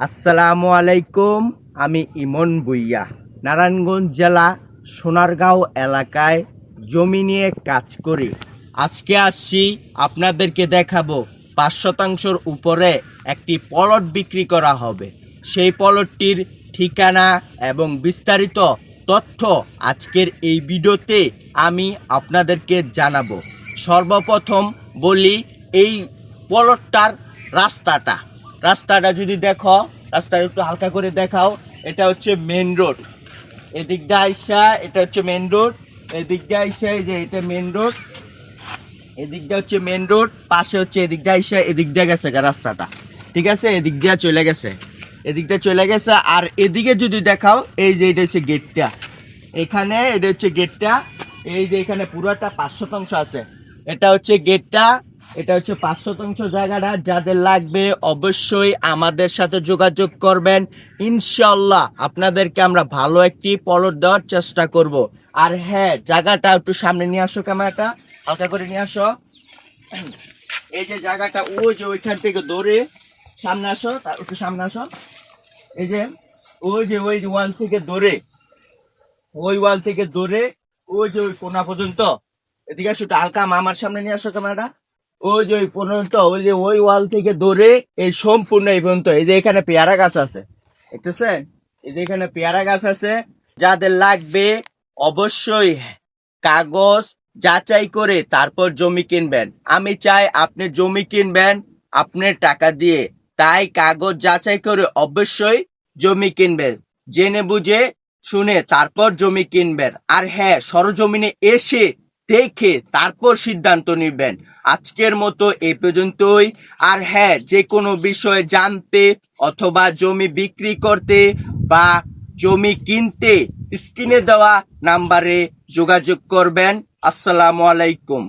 আসসালামু আলাইকুম। আমি ইমন ভুইয়া, নারায়ণগঞ্জ জেলা সোনারগাঁও এলাকায় জমি নিয়ে কাজ করি। আজকে আসছি আপনাদেরকে দেখাবো ৫% উপরে একটি প্লট বিক্রি করা হবে। সেই প্লটটির ঠিকানা এবং বিস্তারিত তথ্য আজকের এই ভিডিওতে আমি আপনাদেরকে জানাবো। সর্বপ্রথম বলি এই প্লটটার রাস্তাটা যদি দেখো, রাস্তাটা একটু হালকা করে দেখাও। এটা হচ্ছে মেন রোড, এদিক দিয়ে আইসা এটা হচ্ছে মেন রোড, এদিক দিয়ে আইসা এই যে এটা মেন রোড, এদিক দিয়ে হচ্ছে মেন রোড, পাশে হচ্ছে এদিক দিয়ে আইসা এদিক দিয়ে গেছে রাস্তাটা, ঠিক আছে, এদিক দিয়ে চলে গেছে, এদিক দিয়ে চলে গেছে। আর এদিকে যদি দেখাও, এই যে এটা হচ্ছে গেটটা, এখানে এটা হচ্ছে গেটটা, এই যে এখানে পুরোটা ৫% আছে, এটা হচ্ছে গেটটা, এটা হচ্ছে ৫% জায়গাটা। যাদের লাগবে অবশ্যই আমাদের সাথে যোগাযোগ করবেন, ইনশাল্লাহ আপনাদেরকে আমরা ভালো একটি প্লট দেওয়ার চেষ্টা করব। আর হ্যাঁ, জায়গাটা একটু সামনে নিয়ে আসো, ক্যামেরাটা হালকা করে নিয়ে আসো। এই যে জায়গাটা, ওই যে ওইখান থেকে দৌড়ে সামনে আসো, একটু সামনে আসো। এই যে ওই ওয়াল থেকে দৌড়ে, ওই ওয়াল থেকে দৌড়ে ওই যে ওই কোনা পর্যন্ত, এদিকে আসো, হালকা আমার সামনে নিয়ে আসো ক্যামেরাটা। ওই যে ওই পর্যন্ত, ওই যে ওই ওয়াল থেকে দৌড়ে এই সম্পূর্ণ এই পর্যন্ত। এই যে এখানে পেয়ারা গাছ আছে, দেখতেছেন, এই যে এখানে পেয়ারা গাছ আছে। যাদের লাগবে অবশ্যই কাগজ যাচাই করে তারপর জমি কিনবেন। আমি চাই আপনি জমি কিনবেন আপনার টাকা দিয়ে, তাই কাগজ যাচাই করে অবশ্যই জমি কিনবেন, জেনে বুঝে শুনে তারপর জমি কিনবেন। আর হ্যাঁ, সরজমিনে এসে দেখে তারপর সিদ্ধান্ত নেবেন। আজকের মতো এই পর্যন্তই। আর হ্যাঁ, যে কোনো বিষয়ে জানতে অথবা জমি বিক্রি করতে বা জমি কিনতে স্ক্রিনে দেওয়া নাম্বারে যোগাযোগ করবেন। আসসালামু আলাইকুম।